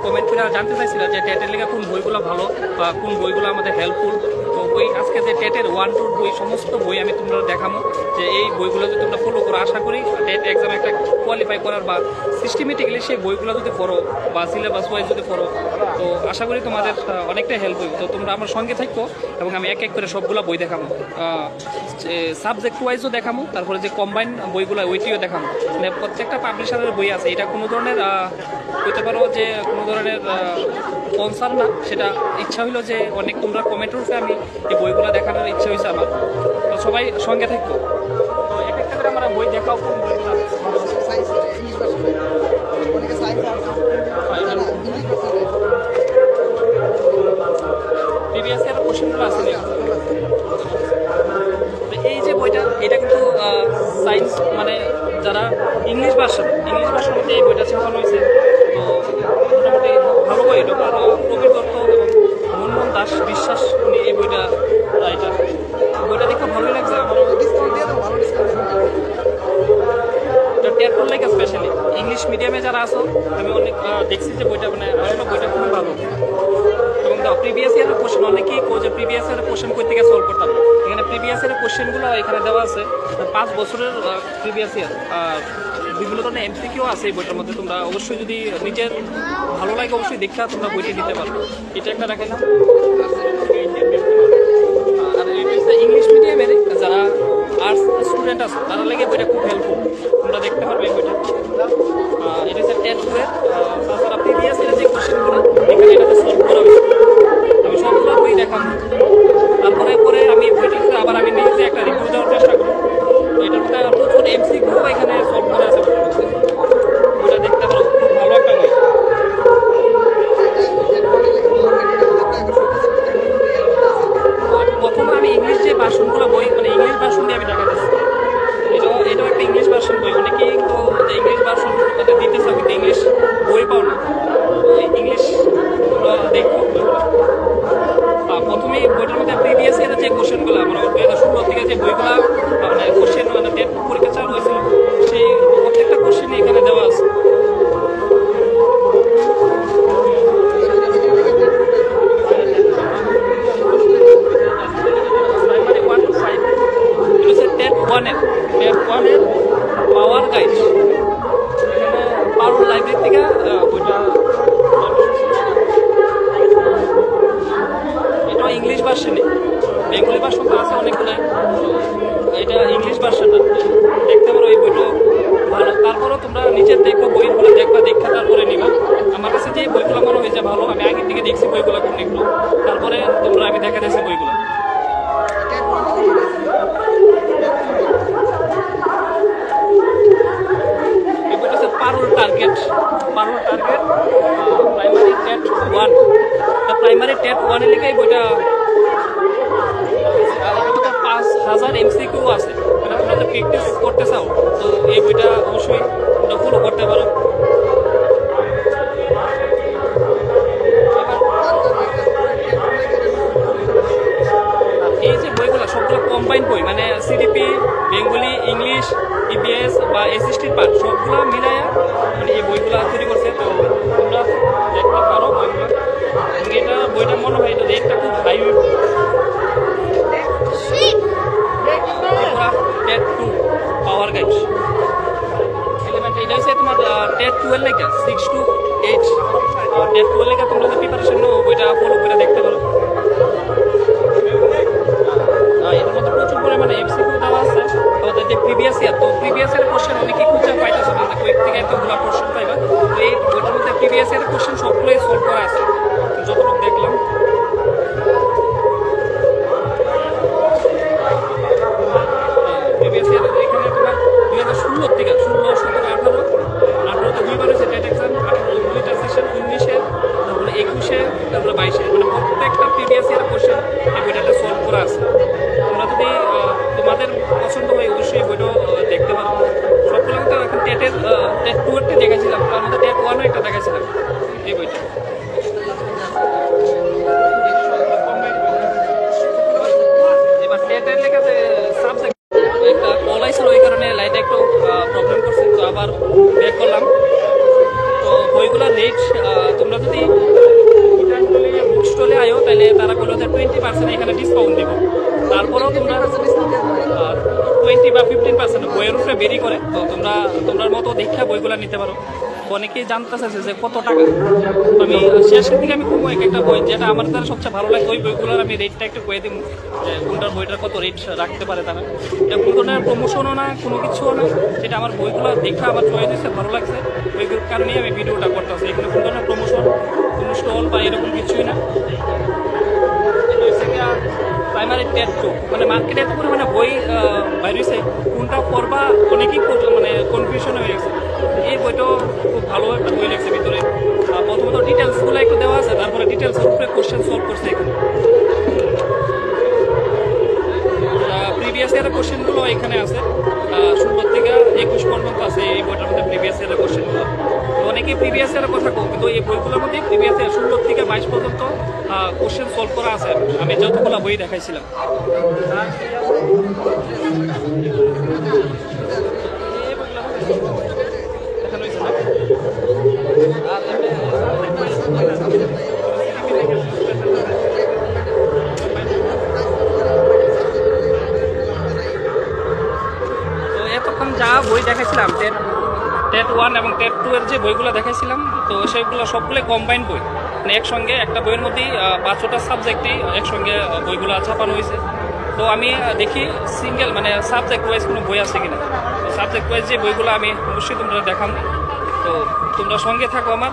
Comment করে জানতে চাইছিল যে টেটের লেগে কোন বইগুলো ভালো বা কোন বইগুলো আমাদের হেল্পফুল। তো বই আজকে যে টেটের 1 2 বই সমস্ত বই আমি তোমরা দেখাবো যে এই বইগুলো যদি তোমরা ফলো করো, আশা করি টেট এক্সামে একটা কোয়ালিফাই করার বা সিস্টেমেটিক্যালি সেই বইগুলো যদি পড়ো বা সিলেবাস ওয়াইজ যদি পড়ো, তো আশা করি তোমাদের অনেকটাই হেল্প হবে। তো তোমরা আমার সঙ্গে থাকো এবং আমি এক এক করে সবগুলো বই দেখাবো, সাবজেক্ট ওয়াইজও দেখাবো, তারপরে যে কম্বাইন বইগুলো ওইটিও দেখাবো। মানে প্রত্যেকটা পাবলিশারের বই আছে, এটা কোনো ধরনের হতে পারো যে কোনো ধরনের কনসার্ন না, সেটা ইচ্ছা হইলো যে অনেক তোমরা কমেন্টের উপরে আমি এই বইগুলো দেখানোর ইচ্ছা হয়েছে আমার। তো সবাই সঙ্গে থাকবো। তো এক একটা করে আমরা বই দেখাও কোন বইগুলো প্রিভিয়াস ইয়ার কোশ্চেনগুলো আছে। এই যে বইটা, এটা কিন্তু সায়েন্স মানে যারা ইংলিশ ভার্সন মধ্যে এই বইটা ছাপানো হয়েছে। তো মোটামুটি ভালো বই, ডক্টর প্রবীর দত্ত এবং মনমোহন দাস বিশ্বাস উনি এই বইটা বইটা দেখে ভালোই লাগছে আমারও। এটা টেট লেগে স্পেশালি ইংলিশ মিডিয়ামে যারা আসো, আমি অনেক দেখছি যে বইটা মানে আসলে বইটা খুবই ভালো। এবং প্রিভিয়াস ইয়ারের কোশ্চেন অনেকেই যে প্রিভিয়াস ইয়ারের কোশ্চেন কই থেকে সলভ করতাম, এখানে প্রিভিয়াস ইয়ারের কোশ্চেনগুলো এখানে দেওয়া আছে 5 বছরের প্রিভিয়াস ইয়ার। আর বিভিন্ন ধরনের এমসিকিউ আছে এই বইটার মধ্যে। তোমরা অবশ্যই যদি নিজের ভালো লাগে অবশ্যই দেখা তোমরা বইটি নিতে পারো। এটা একটা রাখে না। আর এটা ইংলিশ মিডিয়ামের যারা আর্টস স্টুডেন্ট আছে তারা লাগে বইটা খুব হেল্পফুল, তোমরা দেখতে পারবে এই বইটা। এটা হচ্ছে টেট বইয়ের, তাছাড়া প্রিভিয়াস ইয়ারের যে কোশ্চেনগুলো এখানে এটাতে সলভ করা হয়েছে। আমি সবগুলো বই দেখাবো, তারপরে পরে আমি বইটির আবার আমি নিজে একটা রিভিউ দেওয়ার চেষ্টা করি। তো এটার মধ্যে প্রচুর এমসিকিউ এখানে সলভ করা আছে বইটা দেখতে পারো, খুব ভালো একটা বই। প্রথমে আমি ইংলিশ যে ভার্সনগুলো বই মানে ইংলিশ ভার্সন দিয়ে আমি দেখাতেছি। এটাও একটা ইংলিশ ভার্সন বই। অনেকেই কিন্তু ইংলিশ ভার্সন দিতে চাও কিন্তু ইংলিশ বই পাও না, ইংলিশ দেখো। প্রথমেই বইটার মধ্যে প্রিভিয়াস ইয়ারের যে কোশ্চেনগুলো মানে 2016 থেকে যে বইগুলো মানে কোশ্চেন মানে টেট পরীক্ষা চালু হয়েছিল, সেই প্রত্যেকটা কোশ্চেনই এখানে দেওয়া আছে। প্রাইমারি 1 to 5 এটা হচ্ছে টেট 1-এর পাওয়ার গাইড। এখানে পাওয়ার লাইব্রেরি থেকে বইটা ইংলিশ ভার্সনে, বেঙ্গলি ভার্সন তো আছে অনেকগুলো, এটা ইংলিশ ভার্সনটা দেখতে পারো। এই বইটা ভালো, তারপরেও তোমরা নিচের দেখো বইগুলো দেখবা, দেখা তারপরে নিবা। আমার কাছে যে বইগুলো মনে হয়েছে ভালো, আমি আগের দিকে দেখছি বইগুলো কোনগুলো, তারপরে তোমরা আমি দেখা দিয়েছি বইগুলো। এই বইটা হচ্ছে Parul target primary TET 1। Primary TET 1 এর লেগে এই বইটা 5000 এমসিকিউ আছে। মানে তোমরা যদি প্র্যাকটিস করতে চাও তো এই বইটা অবশ্যই ফলো করতে পারো। এই যে বইগুলো সবগুলো কম্বাইন বই, মানে সিডিপি, বেঙ্গলি, ইংলিশ, ইপিএস বা এসএসটির পার্ট সবগুলো মিলাইয়া মানে এই বইগুলো তৈরি করছে। তো তোমরা দেখতে পারো বইগুলো। এটা বইটা মনে হয় এটা রেটটা খুব হাই। টেট 2 পাওয়ার গাইড এলিমেন্ট, এটা হচ্ছে তোমার টেট 2 এর লেখা 6 to 8। টেট 2 এর লেখা তোমরা যদি প্রিপারেশন নাও বইটা ফলো করে দেখতে পারো। এর মধ্যে প্রচুর পরিমাণে এমসিকিউ দেওয়া আছে। আমাদের যে প্রিভিয়াস ইয়ার, তো প্রিভিয়াস ইয়ারের কোশ্চেন অনেকেই খুঁজে পাইতেছে না, কয়েক থেকে এতগুলো কোশ্চেন পাইবা। তো এই বইটার মধ্যে প্রিভিয়াস ইয়ারের কোশ্চেন সবগুলোই সলভ করা আছে যতটুকু দেখলাম। প্রিভিয়াস ইয়ার এখানে তোমার 2016 থেকে 16, 17, 18-তে দুইবার হয়েছে টেট এক্সাম। 18 সেশন 19-এর, তারপরে 21-এ, তারপরে 22-এ, মানে প্রত্যেকটা প্রিভিয়াস ইয়ারের কোশ্চেন এই বইটাতে সলভ করা আছে। তোমরা যদি তোমাদের পছন্দ হয় অবশ্যই বইটাও দেখতে পারো। সবগুলো তো এখন টেট 2-এরটা দেখেছিলাম, তার মধ্যে টেট 1-ও একটা দেখেছিলাম এই বইটা। এবার টেটের লেখা সাবজেক্ট একটা কল আইছিল, ওই কারণে লাইটে একটু প্রবলেম করছে, তো আবার ব্যাক করলাম। তো বইগুলোর রেট তোমরা যদি বইগুলো নিতে পারো। অনেকেই জানতে চাইছে যে কত টাকা, আমি শেষের দিকে আমি খুব একটা বই যেটা আমার দ্বারা সবচেয়ে ভালো লাগে ওই বইগুলোর আমি রেটটা একটু কয়ে দিব, যে কোনটার বইটার কত রেট রাখতে পারে তারা। এটা কোনো ধরনের প্রমোশনও না, কোনো কিছুও না, এটা আমার বইগুলো দেখে আমার চয়েস হয়েছে, ভালো লাগছে, ওইগুলোর কারণেই আমি ভিডিওটা করতেছি। এখানে কোনো ধরনের প্রমোশন, কোনো স্টল বা এরকম কিছুই না। প্রাইমারি টেট টু, মানে মার্কেটে এত পরিমাণে বই বাইর হয়েছে, কোনটা পড়বা অনেকেই মানে কনফিউশন হয়ে গেছে। এই বইটাও খুব ভালো একটা বই লাগছে ভিতরে। প্রথমত ডিটেলসগুলো একটু দেওয়া আছে, তারপরে ডিটেলসের উপরে কোশ্চেন সলভ করছে এখানে। প্রিভিয়াস ইয়ারের কোশ্চেনগুলো এখানে আছে, 16 থেকে 21 পর্যন্ত আছে এই বইটার মধ্যে প্রিভিয়াস ইয়ারের কোশ্চেনগুলো। তো অনেকেই প্রিভিয়াস ইয়ারের কথা কম, কিন্তু এই বইগুলোর মধ্যে প্রিভিয়াস ইয়ার 16 থেকে 22 পর্যন্ত কোশ্চেন সলভ করা আছে, আমি যতগুলো বই দেখাইছিলাম। দেখানো হয়েছে না? এতক্ষণ যা বই দেখাইছিলাম টেট 1 এবং টেট 2 এর যে বইগুলো দেখাইছিলাম, তো সেগুলো সবগুলো কম্বাইন্ড বই, মানে একসঙ্গে একটা বইয়ের মধ্যেই 5টা সাবজেক্টই একসঙ্গে বইগুলো ছাপানো হয়েছে। তো আমি দেখি সিঙ্গেল মানে সাবজেক্ট ওয়াইজ কোনো বই আছে কিনা। তো সাবজেক্ট ওয়াইজ যে বইগুলো আমি অবশ্যই তোমরা দেখাম। তো তোমরা সঙ্গে থাকো আমার।